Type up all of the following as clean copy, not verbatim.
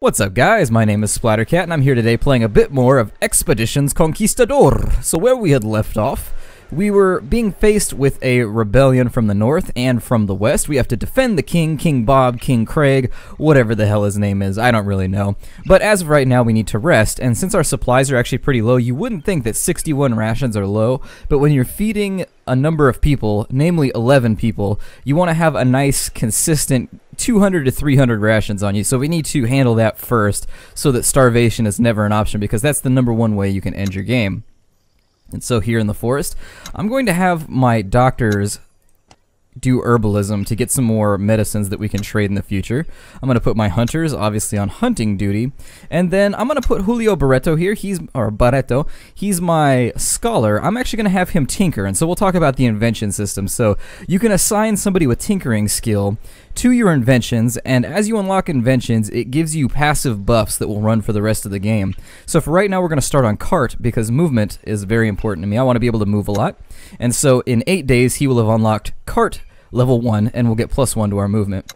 What's up guys, my name is Splattercat and I'm here today playing a bit more of Expeditions Conquistador. So where we had left off, we were being faced with a rebellion from the north and from the west. We have to defend the king, King Bob, King Craig, whatever the hell his name is, I don't really know. But as of right now we need to rest, and since our supplies are actually pretty low, you wouldn't think that 61 rations are low, but when you're feeding a number of people, namely 11 people, you want to have a nice consistent 200 to 300 rations on you, so we need to handle that first so that starvation is never an option, because that's the #1 way you can end your game. And so here in the forest, I'm going to have my doctors do herbalism to get some more medicines that we can trade in the future. I'm going to put my hunters obviously on hunting duty, and then I'm going to put Julio Barreto here. He's my scholar. I'm actually going to have him tinker, and so we'll talk about the invention system. So you can assign somebody with tinkering skill to your inventions, and as you unlock inventions, it gives you passive buffs that will run for the rest of the game. So for right now, we're going to start on cart, because movement is very important to me. I want to be able to move a lot, and so in 8 days, he will have unlocked cart level 1, and we'll get +1 to our movement.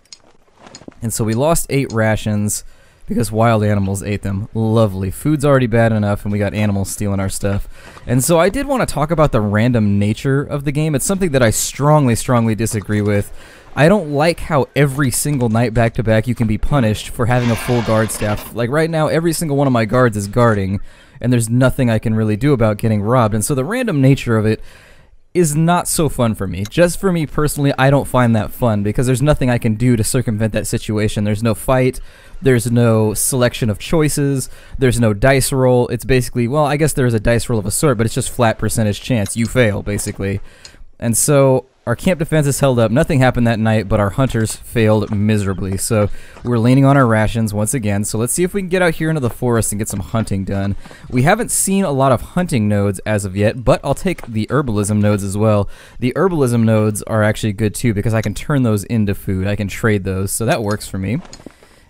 And so we lost 8 rations because wild animals ate them. Lovely. Food's already bad enough, and we got animals stealing our stuff. And so I did want to talk about the random nature of the game. It's something that I strongly disagree with. I don't like how every single night back-to-back you can be punished for having a full guard staff. Like right now, every single one of my guards is guarding, and there's nothing I can really do about getting robbed. And so the random nature of it is not so fun for me. Just for me personally, I don't find that fun because there's nothing I can do to circumvent that situation. There's no fight, there's no selection of choices, there's no dice roll. It's basically, well, I guess there's a dice roll of a sort, but it's just flat percentage chance. You fail, basically. And so our camp defenses held up. Nothing happened that night, but our hunters failed miserably. So we're leaning on our rations once again. So let's see if we can get out here into the forest and get some hunting done. We haven't seen a lot of hunting nodes as of yet, but I'll take the herbalism nodes as well. The herbalism nodes are actually good too because I can turn those into food. I can trade those, so that works for me.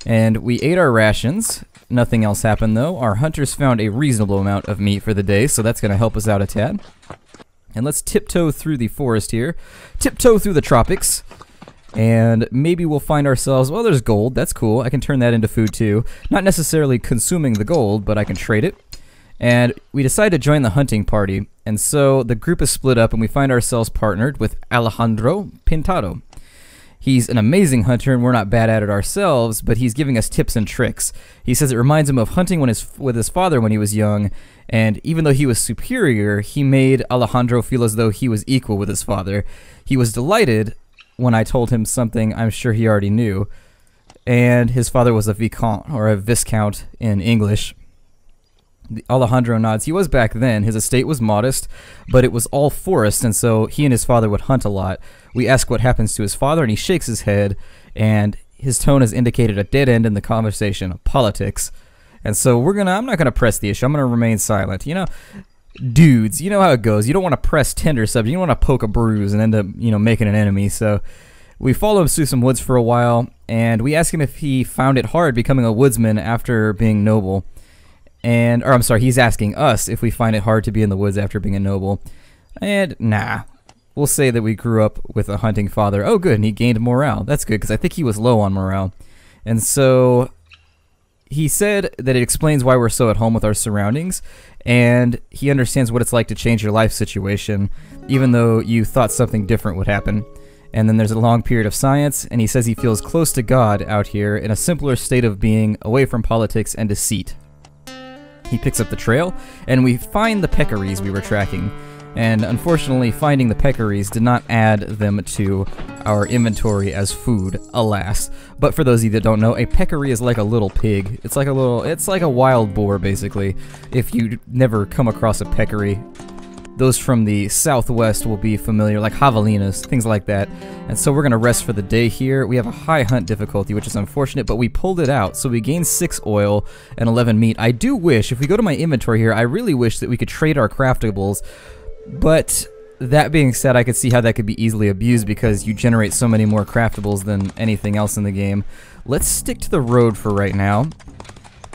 And we ate our rations. Nothing else happened though. Our hunters found a reasonable amount of meat for the day, so that's going to help us out a tad. And let's tiptoe through the forest here. Tiptoe through the tropics. And maybe we'll find ourselves, well, there's gold. That's cool. I can turn that into food too. Not necessarily consuming the gold, but I can trade it. And we decide to join the hunting party. And so the group is split up and we find ourselves partnered with Alejandro Pintado. He's an amazing hunter and we're not bad at it ourselves, but he's giving us tips and tricks. He says it reminds him of hunting with his father when he was young, and even though he was superior, he made Alejandro feel as though he was equal with his father. He was delighted when I told him something I'm sure he already knew, and his father was a vicomte, or a viscount in English. Alejandro nods. He was back then. His estate was modest, but it was all forest, and so he and his father would hunt a lot. We ask what happens to his father, and he shakes his head, and his tone has indicated a dead end in the conversation, politics. And so I'm not gonna press the issue. I'm gonna remain silent. You know, dudes, you know how it goes. You don't want to press tender subject. You don't want to poke a bruise and end up, making an enemy. So we follow him through some woods for a while, and we ask him if he found it hard becoming a woodsman after being noble. Or I'm sorry, he's asking us if we find it hard to be in the woods after being a noble. And nah. We'll say that we grew up with a hunting father. Oh good, and he gained morale. That's good, because I think he was low on morale. And so he said that it explains why we're so at home with our surroundings, and he understands what it's like to change your life situation, even though you thought something different would happen. And then there's a long period of science, and he says he feels close to God out here in a simpler state of being, away from politics and deceit. He picks up the trail, and we find the peccaries we were tracking. And unfortunately, finding the peccaries did not add them to our inventory as food, alas. But for those of you that don't know, a peccary is like a little pig. It's like a wild boar, basically. If you never come across a peccary, those from the southwest will be familiar, like javelinas, things like that. And so we're gonna rest for the day here. We have a high hunt difficulty, which is unfortunate, but we pulled it out. So we gained 6 oil and 11 meat. I do wish, if we go to my inventory here, I really wish that we could trade our craftables. But that being said, I could see how that could be easily abused because you generate so many more craftables than anything else in the game. Let's stick to the road for right now.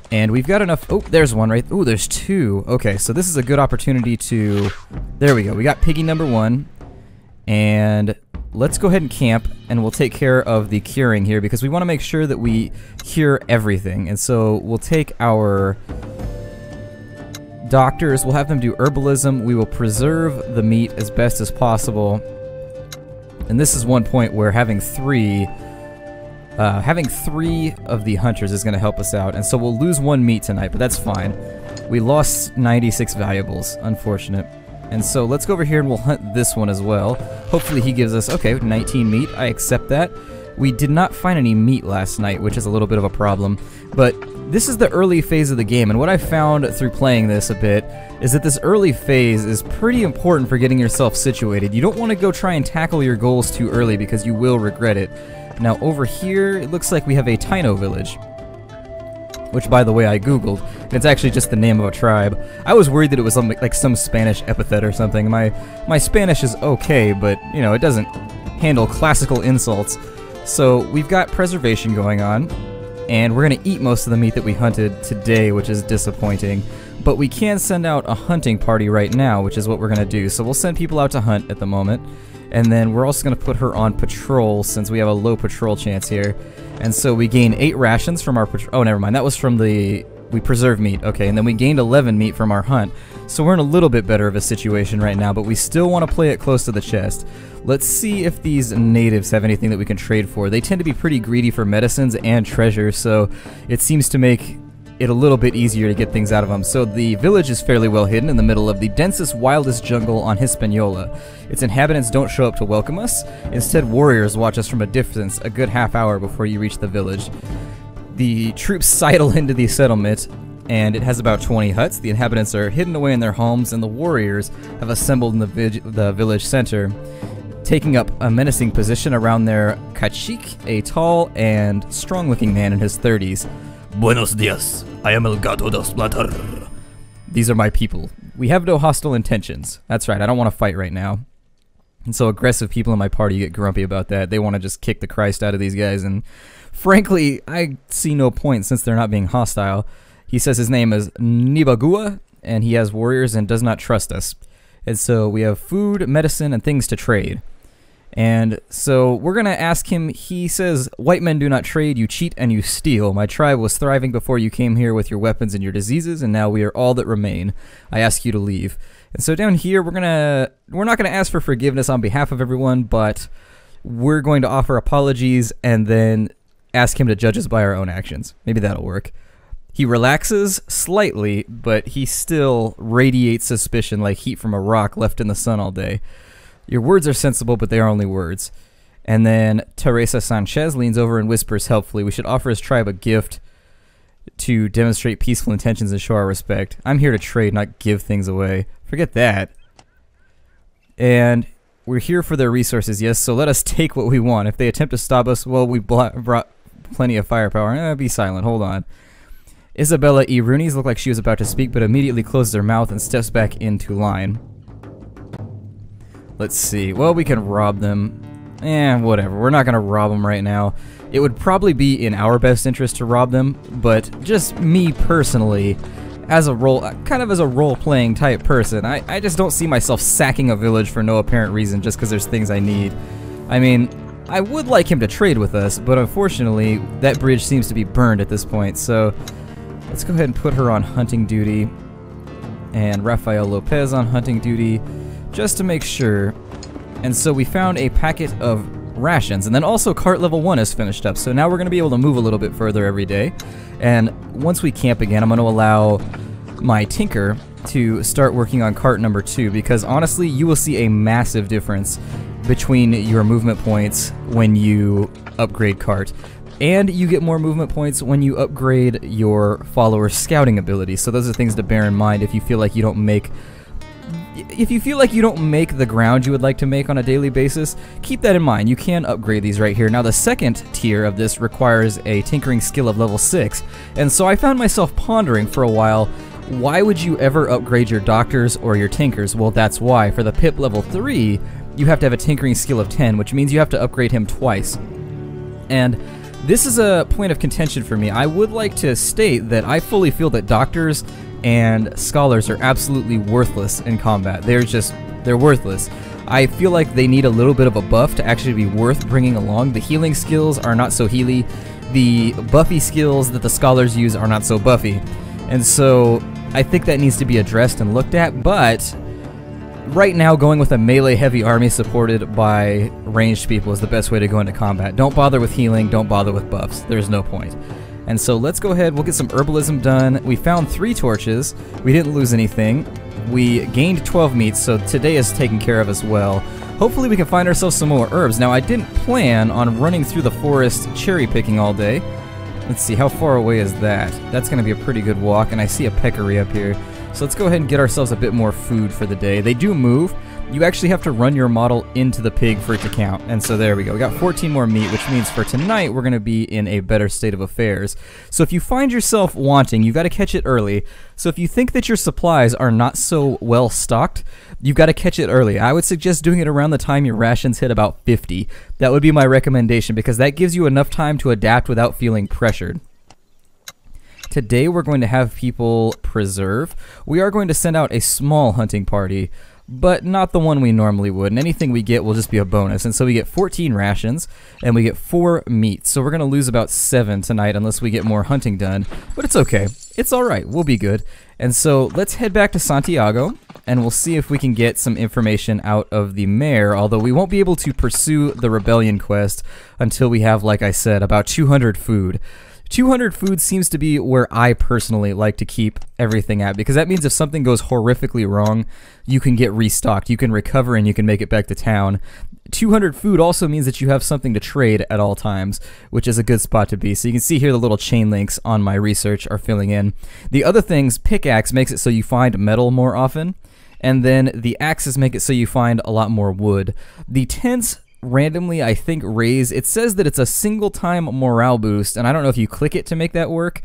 And we've got enough. Oh, there's one right. Oh, there's 2. Okay, so this is a good opportunity to. There we go. We got piggy #1. And let's go ahead and camp, and we'll take care of the curing here, because we want to make sure that we cure everything. And so we'll take our doctors, we'll have them do herbalism, we will preserve the meat as best as possible. And this is one point where having three of the hunters is going to help us out. And so we'll lose one meat tonight, but that's fine. We lost 96 valuables, unfortunate. And so let's go over here and we'll hunt this one as well. Hopefully he gives us, okay, 19 meat, I accept that. We did not find any meat last night, which is a little bit of a problem. But this is the early phase of the game, and what I found through playing this a bit is that this early phase is pretty important for getting yourself situated. You don't want to go try and tackle your goals too early because you will regret it. Now over here, it looks like we have a Taino village, which by the way I googled, and it's actually just the name of a tribe. I was worried that it was like some Spanish epithet or something. My Spanish is okay, but you know, it doesn't handle classical insults. So we've got preservation going on, and we're going to eat most of the meat that we hunted today, which is disappointing. But we can send out a hunting party right now, which is what we're going to do. So we'll send people out to hunt at the moment, and then we're also going to put her on patrol since we have a low patrol chance here. And so we gain 8 rations from our patrol. Oh, never mind. That was from the... We preserve meat. Okay, and then we gained 11 meat from our hunt. So we're in a little bit better of a situation right now, but we still want to play it close to the chest. Let's see if these natives have anything that we can trade for. They tend to be pretty greedy for medicines and treasure, so it seems to make it a little bit easier to get things out of them. So the village is fairly well hidden in the middle of the densest, wildest jungle on Hispaniola. Its inhabitants don't show up to welcome us. Instead, warriors watch us from a distance a good half hour before you reach the village. The troops sidle into the settlement, and it has about 20 huts. The inhabitants are hidden away in their homes, and the warriors have assembled in the village center, taking up a menacing position around their cacique, a tall and strong-looking man in his 30s. Buenos dias, I am El Gato dos Plunder. These are my people. We have no hostile intentions. That's right, I don't want to fight right now. And so aggressive people in my party get grumpy about that. They want to just kick the Christ out of these guys, and frankly, I see no point since they're not being hostile. He says his name is Nibagua, and he has warriors and does not trust us. And so we have food, medicine, and things to trade. And so we're going to ask him, he says, white men do not trade, you cheat and you steal. My tribe was thriving before you came here with your weapons and your diseases, and now we are all that remain. I ask you to leave. And so down here, we're not going to ask for forgiveness on behalf of everyone, but we're going to offer apologies and then ask him to judge us by our own actions. Maybe that'll work. He relaxes slightly, but he still radiates suspicion like heat from a rock left in the sun all day. Your words are sensible, but they are only words. And then Teresa Sanchez leans over and whispers helpfully, we should offer his tribe a gift to demonstrate peaceful intentions and show our respect. I'm here to trade, not give things away. Forget that. And we're here for their resources, yes, so let us take what we want. If they attempt to stop us, well, we brought plenty of firepower. Be silent, hold on. Isabella E. Rooney's looked like she was about to speak, but immediately closes her mouth and steps back into line. Let's see. Well, we can rob them. Whatever. We're not going to rob them right now. It would probably be in our best interest to rob them, but just me personally, as a role-playing type person, I just don't see myself sacking a village for no apparent reason just because there's things I need. I mean, I would like him to trade with us, but unfortunately, that bridge seems to be burned at this point, so let's go ahead and put her on hunting duty, and Rafael Lopez on hunting duty, just to make sure. And so we found a packet of rations, and then also cart level 1 is finished up, so now we're going to be able to move a little bit further every day. And once we camp again, I'm going to allow my tinker to start working on cart number 2, because honestly, you will see a massive difference between your movement points when you upgrade cart. And you get more movement points when you upgrade your follower's scouting ability. So those are things to bear in mind if you feel like you don't make the ground you would like to make on a daily basis. Keep that in mind. You can upgrade these right here. Now the second tier of this requires a tinkering skill of level 6. And so I found myself pondering for a while, why would you ever upgrade your doctors or your tinkers? Well, that's why. For the pip level 3, you have to have a tinkering skill of 10, which means you have to upgrade him twice. And this is a point of contention for me. I would like to state that I fully feel that doctors and scholars are absolutely worthless in combat. They're worthless. I feel like they need a little bit of a buff to actually be worth bringing along. The healing skills are not so healy. The buffy skills that the scholars use are not so buffy. And so I think that needs to be addressed and looked at, but right now going with a melee heavy army supported by ranged people is the best way to go into combat. Don't bother with healing, don't bother with buffs. There's no point. And so let's go ahead, we'll get some herbalism done. We found 3 torches, we didn't lose anything. We gained 12 meats, so today is taken care of as well. Hopefully we can find ourselves some more herbs. Now I didn't plan on running through the forest cherry picking all day. Let's see, how far away is that? That's going to be a pretty good walk, and I see a peccary up here. So let's go ahead and get ourselves a bit more food for the day. They do move. You actually have to run your model into the pig for it to count. And so there we go. We got 14 more meat, which means for tonight we're going to be in a better state of affairs. So if you find yourself wanting, you've got to catch it early. So if you think that your supplies are not so well stocked, you've got to catch it early. I would suggest doing it around the time your rations hit about 50. That would be my recommendation because that gives you enough time to adapt without feeling pressured. Today we're going to have people preserve. We are going to send out a small hunting party, but not the one we normally would, and anything we get will just be a bonus. And so we get 14 rations, and we get 4 meats. So we're going to lose about 7 tonight unless we get more hunting done, but it's okay. It's alright, we'll be good. And so let's head back to Santiago, and we'll see if we can get some information out of the mayor, although we won't be able to pursue the rebellion quest until we have, like I said, about 200 food. 200 food seems to be where I personally like to keep everything at, because that means if something goes horrifically wrong, you can get restocked, you can recover, and you can make it back to town. 200 food also means that you have something to trade at all times, which is a good spot to be. So you can see here the little chain links on my research are filling in. The other things, pickaxe makes it so you find metal more often, and then the axes make it so you find a lot more wood. The tents randomly, I think, raise. It says that it's a single time morale boost, and I don't know if you click it to make that work,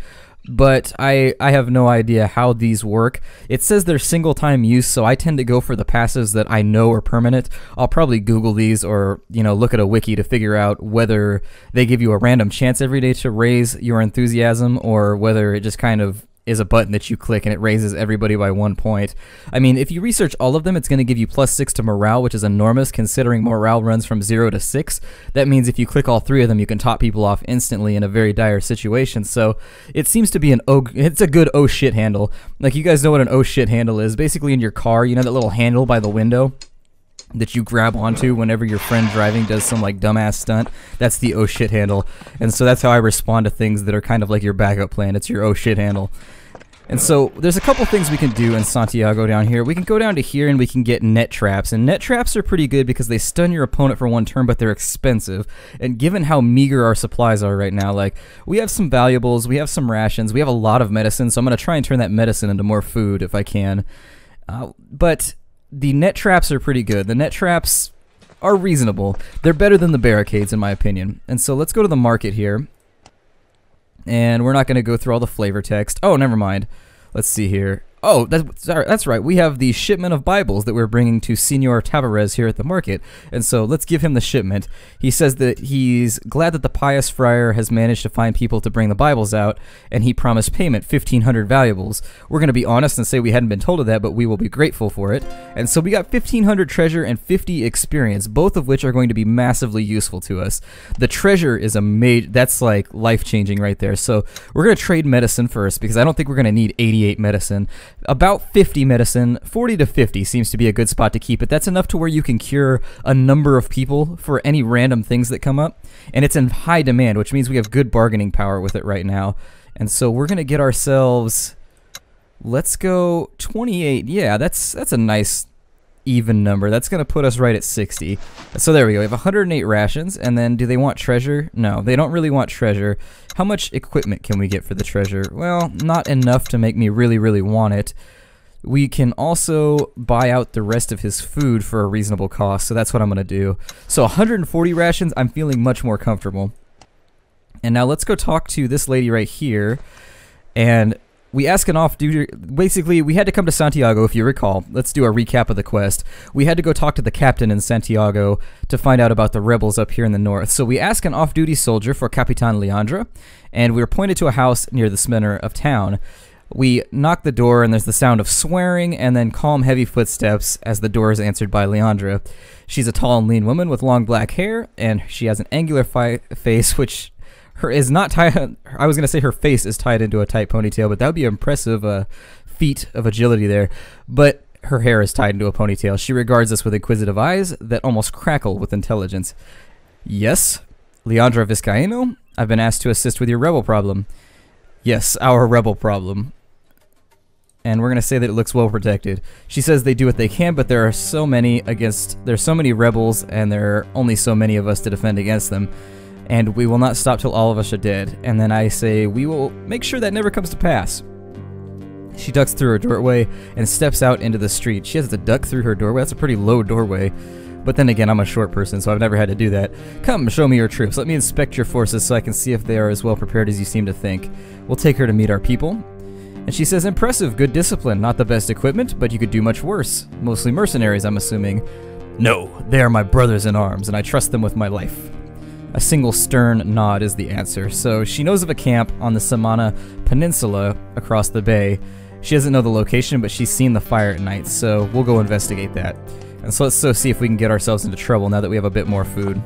but I have no idea how these work. It says they're single time use, so I tend to go for the passives that I know are permanent. I'll probably Google these or, you know, look at a wiki to figure out whether they give you a random chance every day to raise your enthusiasm or whether it just kind of is a button that you click and it raises everybody by 1 point. I mean, if you research all of them, it's going to give you +6 to morale, which is enormous considering morale runs from 0 to 6. That means if you click all 3 of them, you can top people off instantly in a very dire situation. So it seems to be it's a good oh shit handle. Like, you guys know what an oh shit handle is. Basically in your car, you know that little handle by the window that you grab onto whenever your friend driving does some like dumbass stunt? That's the oh shit handle. And so that's how I respond to things that are kind of like your backup plan. It's your oh shit handle. And so there's a couple things we can do in Santiago down here. We can go down to here and we can get net traps. And net traps are pretty good because they stun your opponent for 1 turn, but they're expensive. And given how meager our supplies are right now, like, we have some valuables, we have some rations, we have a lot of medicine, so I'm going to try and turn that medicine into more food if I can. But the net traps are pretty good. The net traps are reasonable. They're better than the barricades in my opinion. And so let's go to the market here. And we're not going to go through all the flavor text. Oh, never mind. Let's see here. Oh, that's right. We have the shipment of Bibles that we're bringing to Senor Tavares here at the market. And so let's give him the shipment. He says that he's glad that the pious friar has managed to find people to bring the Bibles out, and he promised payment, 1,500 valuables. We're going to be honest and say we hadn't been told of that, but we will be grateful for it. And so we got 1,500 treasure and 50 experience, both of which are going to be massively useful to us. The treasure is that's like life-changing right there. So we're going to trade medicine first, because I don't think we're going to need 88 medicine. About 50 medicine, 40 to 50 seems to be a good spot to keep it. That's enough to where you can cure a number of people for any random things that come up. And it's in high demand, which means we have good bargaining power with it right now. And so we're going to get ourselves, let's go 28. Yeah, that's a nice even number. That's going to put us right at 60. So there we go. We have 108 rations, and then do they want treasure? No, they don't really want treasure. How much equipment can we get for the treasure? Well, not enough to make me really, really want it. We can also buy out the rest of his food for a reasonable cost, so that's what I'm going to do. So 140 rations, I'm feeling much more comfortable. And now let's go talk to this lady right here, and we ask an off-duty. Basically, we had to come to Santiago, if you recall. Let's do a recap of the quest. We had to go talk to the captain in Santiago to find out about the rebels up here in the north. So we ask an off-duty soldier for Capitan Leandra, and we were pointed to a house near the center of town. We knock the door, and there's the sound of swearing, and then calm, heavy footsteps as the door is answered by Leandra. She's a tall and lean woman with long black hair, and she has an angular face, which is not tied. I was going to say her face is tied into a tight ponytail, but that would be an impressive feat of agility there. But her hair is tied into a ponytail. She regards us with inquisitive eyes that almost crackle with intelligence. Yes, Leandra Vizcaino, I've been asked to assist with your rebel problem. Yes, our rebel problem. And we're going to say that it looks well protected. She says they do what they can, but there are so many rebels, and there are only so many of us to defend against them. And we will not stop till all of us are dead. And then I say, we will make sure that never comes to pass. She ducks through her doorway and steps out into the street. She has to duck through her doorway. That's a pretty low doorway. But then again, I'm a short person, so I've never had to do that. Come, show me your troops. Let me inspect your forces so I can see if they are as well prepared as you seem to think. We'll take her to meet our people. And she says, impressive, good discipline. Not the best equipment, but you could do much worse. Mostly mercenaries, I'm assuming. No, they are my brothers in arms, and I trust them with my life. A single stern nod is the answer. So she knows of a camp on the Samana Peninsula across the bay. She doesn't know the location, but she's seen the fire at night, so we'll go investigate that. And so let's see if we can get ourselves into trouble now that we have a bit more food.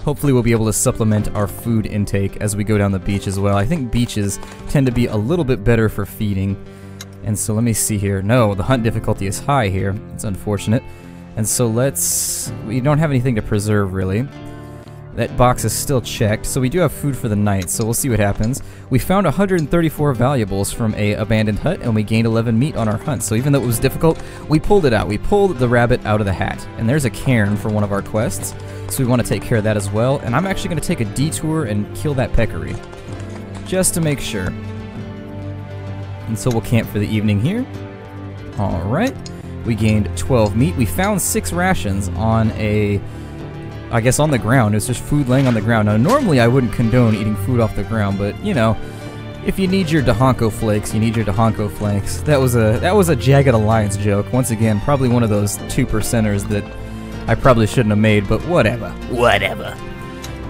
Hopefully we'll be able to supplement our food intake as we go down the beach as well. I think beaches tend to be a little bit better for feeding. And so let me see here. No, the hunt difficulty is high here. It's unfortunate. And so we don't have anything to preserve really. That box is still checked, so we do have food for the night, so we'll see what happens. We found 134 valuables from a abandoned hut, and we gained 11 meat on our hunt. So even though it was difficult, we pulled it out. We pulled the rabbit out of the hat. And there's a cairn for one of our quests, so we want to take care of that as well. And I'm actually going to take a detour and kill that peccary, just to make sure. And so we'll camp for the evening here. Alright, we gained 12 meat. We found 6 rations on I guess on the ground. It's just food laying on the ground. Now, normally I wouldn't condone eating food off the ground, but, you know, if you need your Dahanko flakes, you need your Dahanko flakes. That was a Jagged Alliance joke. Once again, probably one of those 2%ers that I probably shouldn't have made, but whatever. Whatever.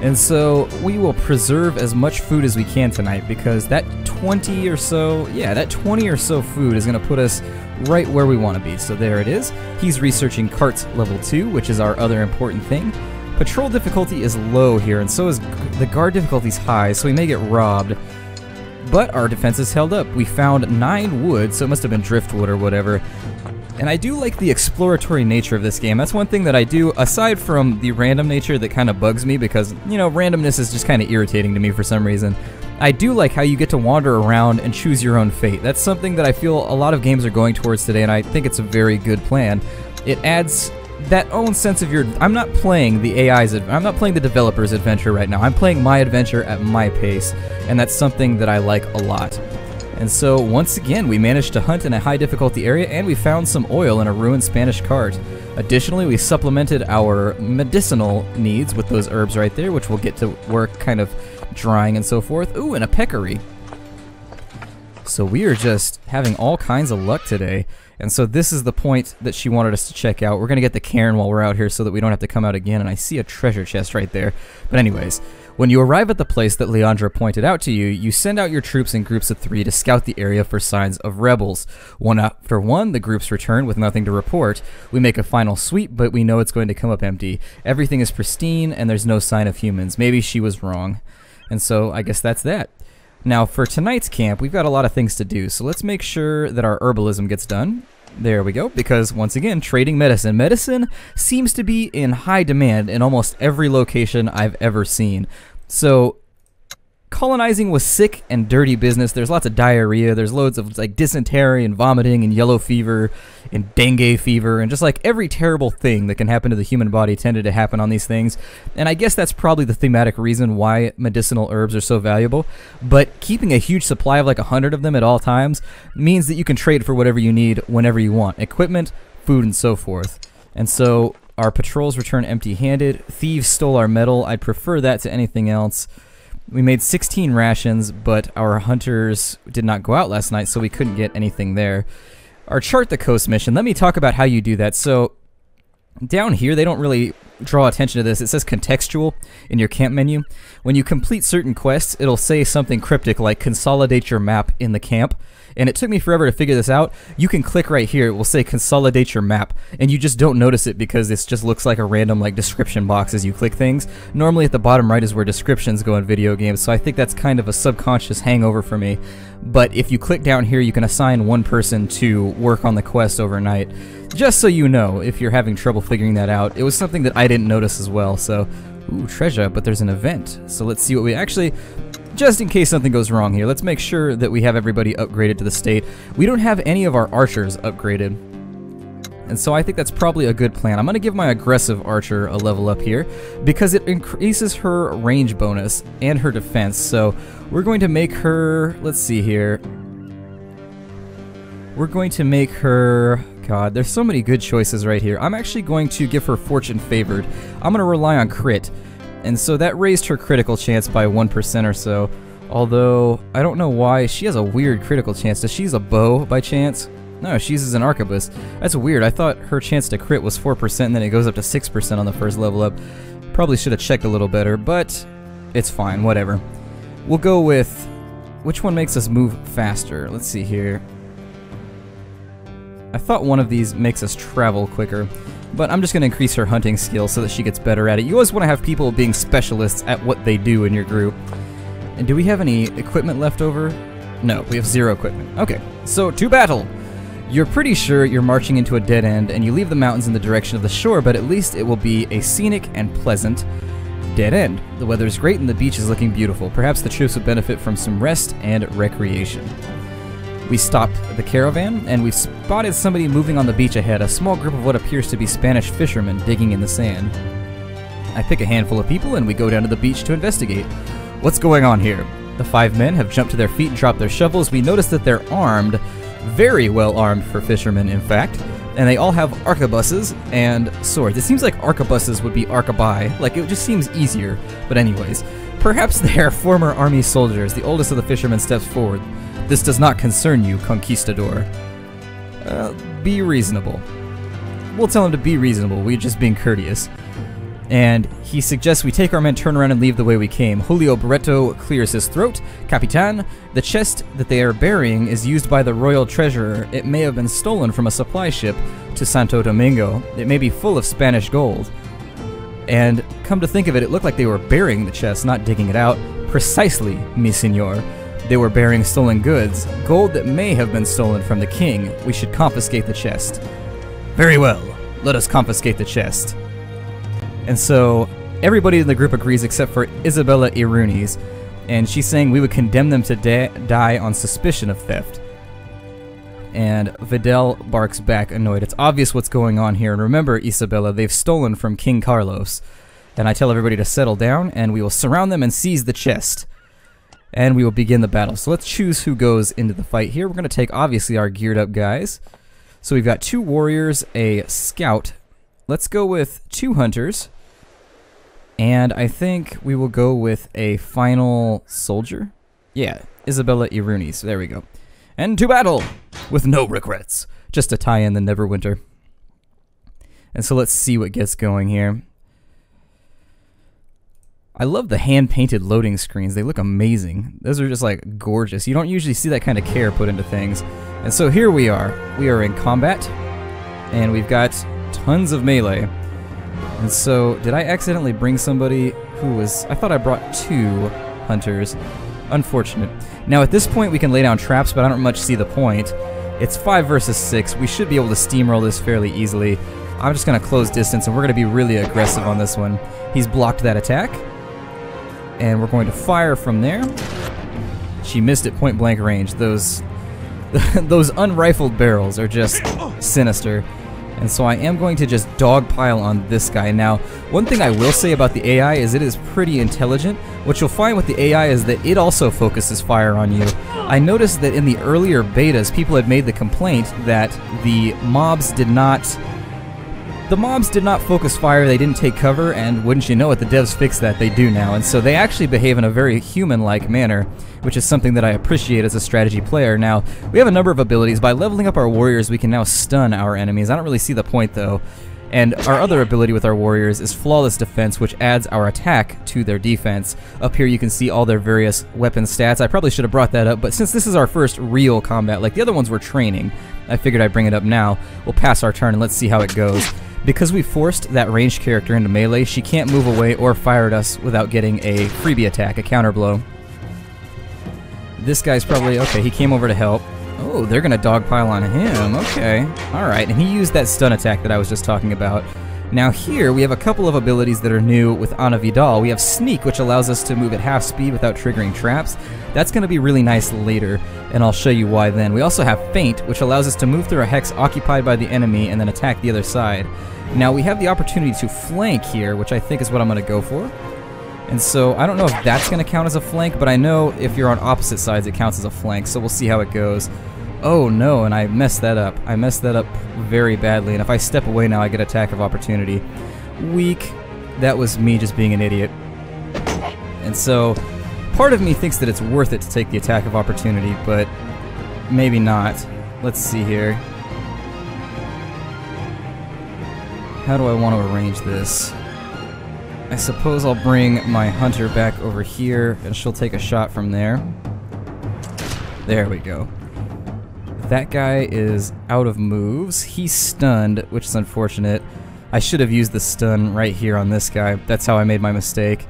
And so we will preserve as much food as we can tonight, because that 20 or so food is going to put us right where we want to be. So there it is. He's researching carts level 2, which is our other important thing. Patrol difficulty is low here, and so is the guard difficulty is high, so we may get robbed. But our defense is held up. We found 9 wood, so it must have been driftwood or whatever. And I do like the exploratory nature of this game. That's one thing that I do, aside from the random nature that kind of bugs me, because, you know, randomness is just kind of irritating to me for some reason. I do like how you get to wander around and choose your own fate. That's something that I feel a lot of games are going towards today, and I think it's a very good plan. It adds that own sense of I'm not playing the AI's, I'm not playing the developer's adventure right now. I'm playing my adventure at my pace, and that's something that I like a lot. And so, once again, we managed to hunt in a high difficulty area, and we found some oil in a ruined Spanish cart. Additionally, we supplemented our medicinal needs with those herbs right there, which we'll get to work kind of drying and so forth. Ooh, and a peccary. So we are just having all kinds of luck today. And so this is the point that she wanted us to check out. We're going to get the cairn while we're out here so that we don't have to come out again. And I see a treasure chest right there. But anyways, when you arrive at the place that Leandra pointed out to you, you send out your troops in groups of 3 to scout the area for signs of rebels. One after one, the groups return with nothing to report. We make a final sweep, but we know it's going to come up empty. Everything is pristine, and there's no sign of humans. Maybe she was wrong. And so I guess that's that. Now, for tonight's camp, we've got a lot of things to do, so let's make sure that our herbalism gets done. There we go, because once again, trading medicine. Medicine seems to be in high demand in almost every location I've ever seen. So, colonizing was sick and dirty business. There's lots of diarrhea, there's loads of like dysentery and vomiting and yellow fever and dengue fever and just like every terrible thing that can happen to the human body tended to happen on these things. And I guess that's probably the thematic reason why medicinal herbs are so valuable. But keeping a huge supply of like 100 of them at all times means that you can trade for whatever you need whenever you want. Equipment, food, and so forth. And so our patrols return empty-handed. Thieves stole our metal. I'd prefer that to anything else. We made 16 rations, but our hunters did not go out last night, so we couldn't get anything there. Our chart the coast mission, let me talk about how you do that. So down here, they don't really draw attention to this. It says contextual in your camp menu. When you complete certain quests, it'll say something cryptic like consolidate your map in the camp. And it took me forever to figure this out. You can click right here, it will say consolidate your map, and you just don't notice it because this just looks like a random like description box as you click things. Normally at the bottom right is where descriptions go in video games, so I think that's kind of a subconscious hangover for me. But if you click down here, you can assign one person to work on the quest overnight. Just so you know, if you're having trouble figuring that out. It was something that I didn't notice as well, so... Ooh, treasure, but there's an event. So let's see what we actually... Just in case something goes wrong here, let's make sure that we have everybody upgraded to the state. We don't have any of our archers upgraded, and so I think that's probably a good plan. I'm going to give my aggressive archer a level up here, because it increases her range bonus and her defense, so we're going to make her... Let's see here. We're going to make her... God, there's so many good choices right here. I'm actually going to give her fortune favored. I'm going to rely on crit. And so that raised her critical chance by 1% or so. Although, I don't know why. She has a weird critical chance. Does she use a bow by chance? No, she uses an arquebus. That's weird. I thought her chance to crit was 4% and then it goes up to 6% on the first level up. Probably should have checked a little better, but it's fine. Whatever. We'll go with... Which one makes us move faster? Let's see here. I thought one of these makes us travel quicker. But I'm just going to increase her hunting skill so that she gets better at it. You always want to have people being specialists at what they do in your group. And do we have any equipment left over? No, we have 0 equipment. Okay, so to battle! You're pretty sure you're marching into a dead end, and you leave the mountains in the direction of the shore, but at least it will be a scenic and pleasant dead end. The weather is great and the beach is looking beautiful. Perhaps the troops would benefit from some rest and recreation. We stopped the caravan, and we spotted somebody moving on the beach ahead, a small group of what appears to be Spanish fishermen digging in the sand. I pick a handful of people, and we go down to the beach to investigate. What's going on here? The 5 men have jumped to their feet and dropped their shovels. We notice that they're armed, very well armed for fishermen, in fact, and they all have arquebuses and swords. It seems like arquebuses would be arquebuy, like it just seems easier, but anyways. Perhaps they are former army soldiers. The oldest of the fishermen steps forward. This does not concern you, Conquistador. Be reasonable. We'll tell him to be reasonable, we're just being courteous. And he suggests we take our men, turn around, and leave the way we came. Julio Barreto clears his throat. Capitan, the chest that they are burying is used by the royal treasurer. It may have been stolen from a supply ship to Santo Domingo. It may be full of Spanish gold. And come to think of it, it looked like they were burying the chest, not digging it out. Precisely, mi senor. They were bearing stolen goods, gold that may have been stolen from the king. We should confiscate the chest. Very well, let us confiscate the chest. And so, everybody in the group agrees except for Isabella Irunes, and she's saying we would condemn them to die on suspicion of theft. And Vidal barks back, annoyed. It's obvious what's going on here, and remember, Isabella, they've stolen from King Carlos. And I tell everybody to settle down, and we will surround them and seize the chest. And we will begin the battle. So let's choose who goes into the fight here. We're going to take, obviously, our geared up guys. So we've got 2 warriors, a scout. Let's go with 2 hunters. And I think we will go with a final soldier. Yeah, Isabella Irunes. There we go. And to battle! With no regrets. Just to tie in the Neverwinter. And so let's see what gets going here. I love the hand-painted loading screens. They look amazing. Those are just like gorgeous. You don't usually see that kind of care put into things. And so here we are. We are in combat, and we've got tons of melee. And so, did I accidentally bring somebody who was... I thought I brought 2 hunters. Unfortunate. Now at this point we can lay down traps, but I don't much see the point. It's 5 versus 6. We should be able to steamroll this fairly easily. I'm just going to close distance, and we're going to be really aggressive on this one. He's blocked that attack. And we're going to fire from there. She missed at point blank range. Those unrifled barrels are just sinister. And so I am going to just dogpile on this guy. Now, one thing I will say about the AI is it is pretty intelligent. What you'll find with the AI is that it also focuses fire on you. I noticed that in the earlier betas, people had made the complaint that the mobs did not focus fire, they didn't take cover, and wouldn't you know it, the devs fixed that, they do now. And so they actually behave in a very human-like manner, which is something that I appreciate as a strategy player. Now, we have a number of abilities. By leveling up our warriors, we can now stun our enemies. I don't really see the point, though. And our other ability with our warriors is Flawless Defense, which adds our attack to their defense. Up here you can see all their various weapon stats. I probably should have brought that up, but since this is our first real combat, like the other ones were training, I figured I'd bring it up now. We'll pass our turn and let's see how it goes. Because we forced that ranged character into melee, she can't move away or fire at us without getting a freebie attack, a counter blow. This guy's probably, okay, he came over to help. Oh, they're gonna dogpile on him, okay. Alright, and he used that stun attack that I was just talking about. Now here, we have a couple of abilities that are new with Ana Vidal. We have Sneak, which allows us to move at half speed without triggering traps. That's gonna be really nice later, and I'll show you why then. We also have Feint, which allows us to move through a hex occupied by the enemy and then attack the other side. Now we have the opportunity to flank here, which I think is what I'm gonna go for. And so, I don't know if that's going to count as a flank, but I know if you're on opposite sides it counts as a flank, so we'll see how it goes. Oh no, and I messed that up. I messed that up very badly, and if I step away now I get attack of opportunity. Weak. That was me just being an idiot. And so, part of me thinks that it's worth it to take the attack of opportunity, but maybe not. Let's see here. How do I want to arrange this? I suppose I'll bring my hunter back over here, and she'll take a shot from there. There we go. That guy is out of moves. He's stunned, which is unfortunate. I should have used the stun right here on this guy. That's how I made my mistake.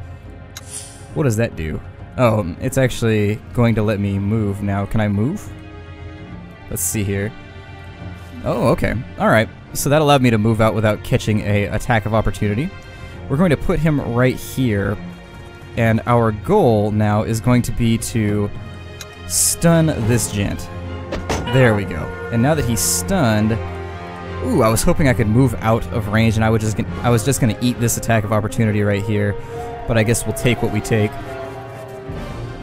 What does that do? Oh, it's actually going to let me move now. Can I move? Let's see here. Oh, okay. Alright. So that allowed me to move out without catching a attack of opportunity. We're going to put him right here, and our goal now is going to be to stun this gent. There we go. And now that he's stunned, ooh, I was hoping I could move out of range, and I was just gonna eat this attack of opportunity right here, but I guess we'll take what we take.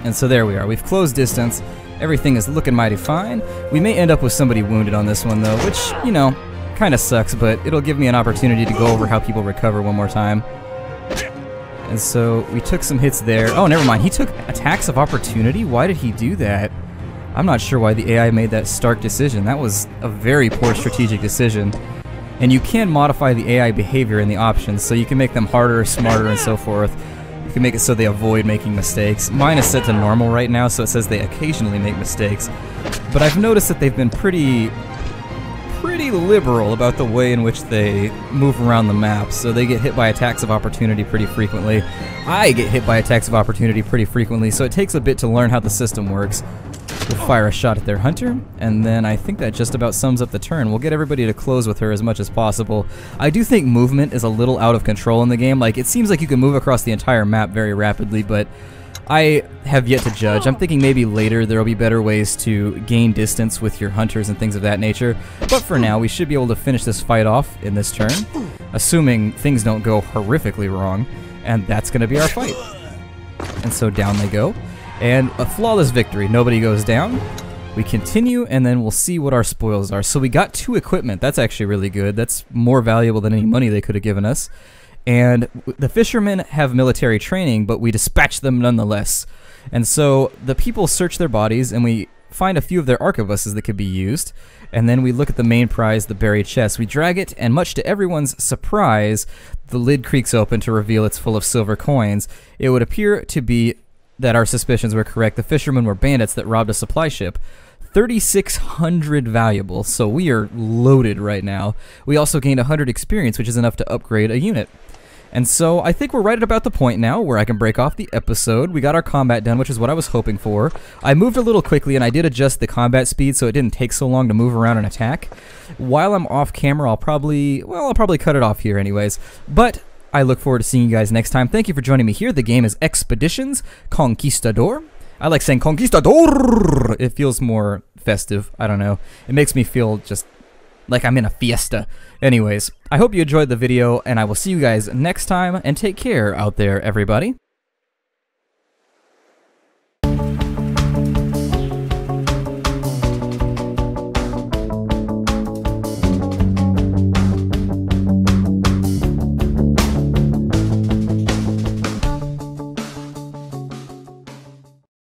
And so there we are. We've closed distance. Everything is looking mighty fine. We may end up with somebody wounded on this one though, which, you know, kind of sucks, but it'll give me an opportunity to go over how people recover one more time. And so we took some hits there. Oh, never mind. He took attacks of opportunity? Why did he do that? I'm not sure why the AI made that stark decision. That was a very poor strategic decision. And you can modify the AI behavior in the options, so you can make them harder, smarter, and so forth. You can make it so they avoid making mistakes. Mine is set to normal right now, so it says they occasionally make mistakes. But I've noticed that they've been pretty liberal about the way in which they move around the map, so they get hit by attacks of opportunity pretty frequently. I get hit by attacks of opportunity pretty frequently, so it takes a bit to learn how the system works. We'll fire a shot at their hunter, and then I think that just about sums up the turn. We'll get everybody to close with her as much as possible. I do think movement is a little out of control in the game. Like, it seems like you can move across the entire map very rapidly, but I have yet to judge. I'm thinking maybe later there will be better ways to gain distance with your hunters and things of that nature. But for now, we should be able to finish this fight off in this turn, assuming things don't go horrifically wrong, and that's going to be our fight. And so down they go. And a flawless victory. Nobody goes down. We continue, and then we'll see what our spoils are. So we got 2 equipment. That's actually really good. That's more valuable than any money they could have given us. And the fishermen have military training, but we dispatch them nonetheless. And so the people search their bodies, and we find a few of their arquebuses that could be used. And then we look at the main prize, the buried chest. We drag it, and much to everyone's surprise, the lid creaks open to reveal it's full of silver coins. It would appear to be that our suspicions were correct. The fishermen were bandits that robbed a supply ship. 3,600 valuables, so we are loaded right now. We also gained 100 experience, which is enough to upgrade a unit. And so I think we're right at about the point now where I can break off the episode. We got our combat done, which is what I was hoping for. I moved a little quickly, and I did adjust the combat speed so it didn't take so long to move around and attack. While I'm off camera, I'll probably cut it off here anyways. But I look forward to seeing you guys next time. Thank you for joining me here. The game is Expeditions Conquistador. I like saying Conquistador. It feels more festive. I don't know. It makes me feel just like I'm in a fiesta. Anyways, I hope you enjoyed the video, and I will see you guys next time, and take care out there, everybody.